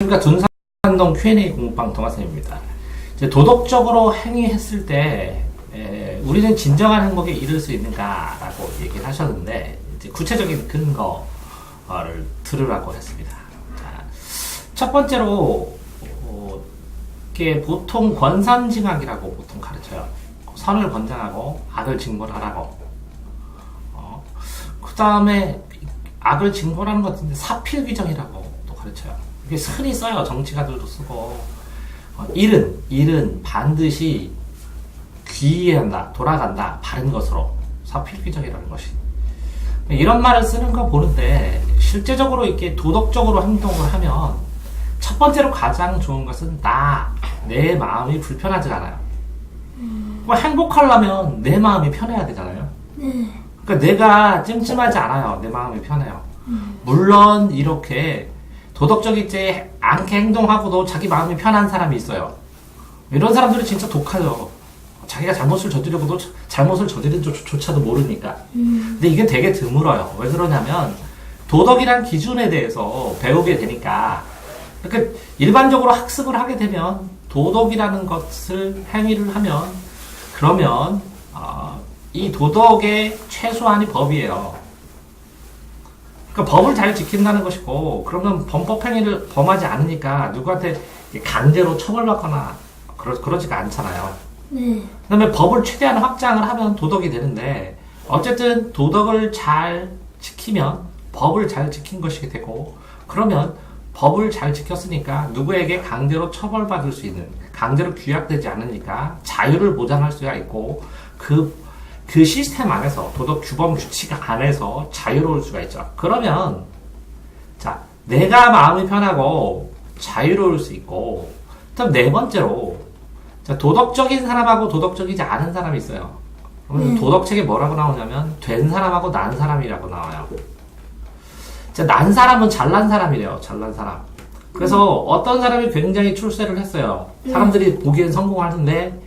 그러니까 둔산동 Q&A 공부방 동화쌤입니다. 이제 도덕적으로 행위했을 때 우리는 진정한 행복에 이를 수 있는가라고 얘기를 하셨는데 이제 구체적인 근거를 들으라고 했습니다. 자, 첫 번째로 이게 보통 권선징악이라고 보통 가르쳐요. 선을 권장하고 악을 징벌하라고. 그 다음에 악을 징벌하는 것 같은데 사필귀정이라고 또 가르쳐요. 이게 흔히 써요. 정치가들도 쓰고. 일은 반드시 귀의한다, 돌아간다, 바른 것으로. 사필귀정이라는 것이. 이런 말을 쓰는 거 보는데, 실제적으로 이렇게 도덕적으로 행동을 하면, 첫 번째로 가장 좋은 것은 내 마음이 불편하지 않아요. 행복하려면 내 마음이 편해야 되잖아요. 그러니까 내가 찜찜하지 않아요. 내 마음이 편해요. 물론 이렇게 도덕적이지 않게 행동하고도 자기 마음이 편한 사람이 있어요. 이런 사람들이 진짜 독하죠. 자기가 잘못을 저지르고도 잘못을 저지른 조차도 모르니까. 근데 이게 되게 드물어요. 왜 그러냐면 도덕이란 기준에 대해서 배우게 되니까. 그러니까 일반적으로 학습을 하게 되면 도덕이라는 것을 행위를 하면 그러면 이 도덕의 최소한이 법이에요. 그러니까 법을 잘 지킨다는 것이고, 그러면 범법행위를 범하지 않으니까 누구한테 강제로 처벌받거나 그러지가 않잖아요. 그 다음에 법을 최대한 확장을 하면 도덕이 되는데, 어쨌든 도덕을 잘 지키면 법을 잘 지킨 것이 되고, 그러면 법을 잘 지켰으니까 누구에게 강제로 처벌받을 수 있는, 강제로 규약되지 않으니까 자유를 보장할 수가 있고, 그 시스템 안에서, 도덕 규범 규칙 안에서 자유로울 수가 있죠. 그러면, 자, 내가 마음이 편하고 자유로울 수 있고, 그다음 네 번째로, 자, 도덕적인 사람하고 도덕적이지 않은 사람이 있어요. 그러면 도덕책에 뭐라고 나오냐면, 된 사람하고 난 사람이라고 나와요. 자, 난 사람은 잘난 사람이래요. 잘난 사람. 그래서 어떤 사람이 굉장히 출세를 했어요. 사람들이 보기엔 성공하는데,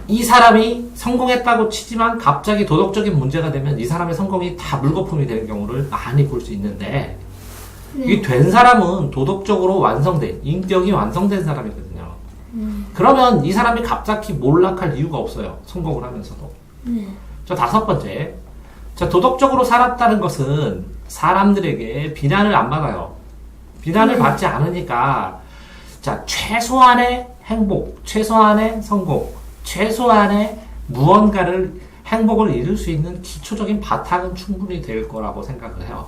이 사람이 성공했다고 치지만 갑자기 도덕적인 문제가 되면 이 사람의 성공이 다 물거품이 되는 경우를 많이 볼 수 있는데, 이 된 사람은 도덕적으로 완성된, 인격이 완성된 사람이거든요. 그러면 이 사람이 갑자기 몰락할 이유가 없어요. 성공을 하면서도. 자, 다섯 번째. 자, 도덕적으로 살았다는 것은 사람들에게 비난을 안 받아요. 비난을 받지 않으니까, 자, 최소한의 행복, 최소한의 성공, 최소한의 무언가를, 행복을 이룰 수 있는 기초적인 바탕은 충분히 될 거라고 생각을 해요.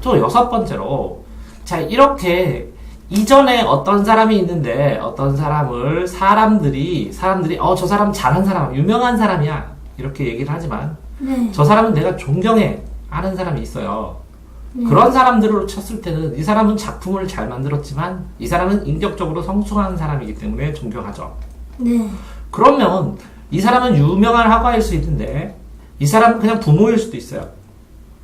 또 여섯 번째로, 자, 이렇게 이전에 어떤 사람이 있는데 어떤 사람을 사람들이 저 사람 잘한 사람, 유명한 사람이야, 이렇게 얘기를 하지만 저 사람은 내가 존경해 하는 사람이 있어요. 그런 사람들을 쳤을 때는 이 사람은 작품을 잘 만들었지만 이 사람은 인격적으로 성숙한 사람이기 때문에 존경하죠. 그러면 이 사람은 유명한 화가일 수 있는데 이 사람은 그냥 부모일 수도 있어요.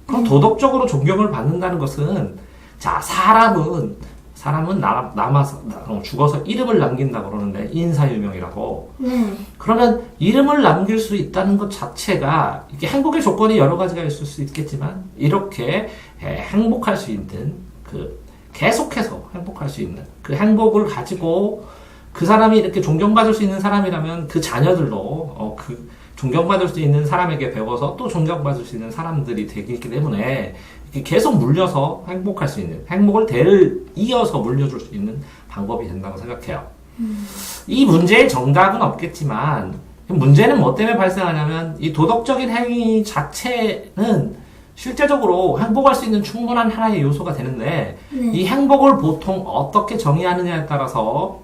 그럼 도덕적으로 존경을 받는다는 것은, 자, 사람은 남아서 죽어서 이름을 남긴다고 그러는데, 인사유명이라고. 그러면 이름을 남길 수 있다는 것 자체가, 이게 행복의 조건이 여러 가지가 있을 수 있겠지만 이렇게 행복할 수 있는, 계속해서 행복할 수 있는 그 행복을 가지고, 그 사람이 이렇게 존경받을 수 있는 사람이라면 그 자녀들도 존경받을 수 있는 사람에게 배워서 또 존경받을 수 있는 사람들이 되기 때문에 계속 물려서 행복할 수 있는, 행복을 대를 이어서 물려줄 수 있는 방법이 된다고 생각해요. 이 문제의 정답은 없겠지만, 문제는 뭐 때문에 발생하냐면, 이 도덕적인 행위 자체는 실제적으로 행복할 수 있는 충분한 하나의 요소가 되는데, 이 행복을 보통 어떻게 정의하느냐에 따라서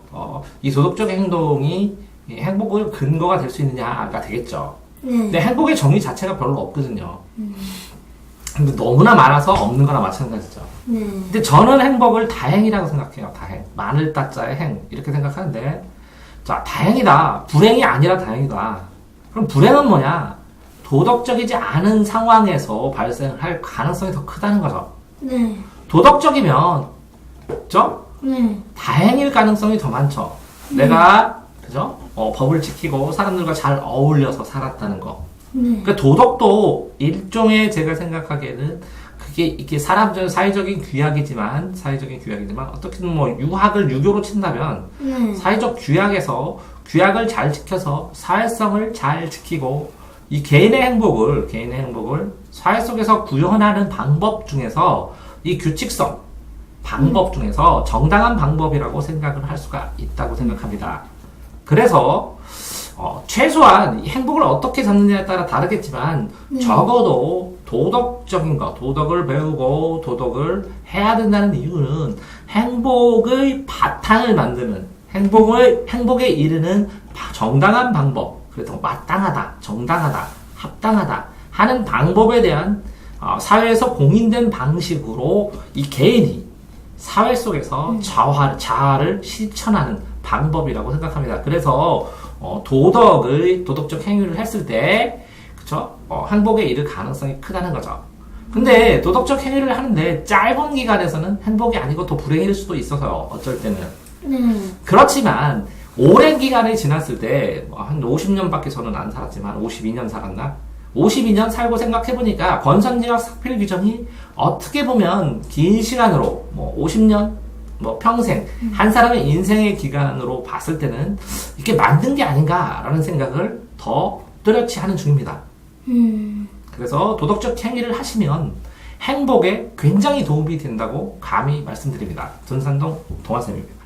이 도덕적인 행동이 행복의 근거가 될 수 있느냐가 되겠죠. 근데 행복의 정의 자체가 별로 없거든요. 근데 너무나 많아서 없는 거나 마찬가지죠. 근데 저는 행복을 다행이라고 생각해요. 다행. 마늘 따자의 행. 이렇게 생각하는데, 자, 다행이다. 불행이 아니라 다행이다. 그럼 불행은 뭐냐? 도덕적이지 않은 상황에서 발생할 가능성이 더 크다는 거죠. 도덕적이면, 그죠? 다행일 가능성이 더 많죠. 내가, 그죠? 법을 지키고 사람들과 잘 어울려서 살았다는 거. 그러니까 도덕도 일종의, 제가 생각하기에는 이게 사람들 사회적인 규약이지만 어떻게든 뭐 유학을 유교로 친다면 사회적 규약을 잘 지켜서 사회성을 잘 지키고 이 개인의 행복을 사회 속에서 구현하는 방법 중에서 이 규칙성 방법 중에서 정당한 방법이라고 생각을 할 수가 있다고 생각합니다. 그래서 최소한 행복을 어떻게 잡느냐에 따라 다르겠지만 적어도 도덕적인 것, 도덕을 배우고 도덕을 해야 된다는 이유는 행복의 바탕을 만드는 행복에 이르는 정당한 방법, 그래서 마땅하다, 정당하다, 합당하다 하는 방법에 대한 사회에서 공인된 방식으로 이 개인이 사회 속에서 자아를 실천하는 방법이라고 생각합니다. 그래서 도덕적 행위를 했을 때, 그쵸? 행복에 이를 가능성이 크다는 거죠. 근데 도덕적 행위를 하는데 짧은 기간에서는 행복이 아니고 더 불행일 수도 있어서요. 어쩔 때는. 그렇지만 오랜 기간이 지났을 때, 한 50년밖에 저는 안 살았지만 52년 살았나? 52년 살고 생각해보니까 권선징악 삭필 규정이 어떻게 보면 긴 시간으로 50년 평생 한 사람의 인생의 기간으로 봤을 때는 이게 맞는 게 아닌가라는 생각을 더 뚜렷이 하는 중입니다. 그래서 도덕적 행위를 하시면 행복에 굉장히 도움이 된다고 감히 말씀드립니다. 전산동 동아쌤입니다.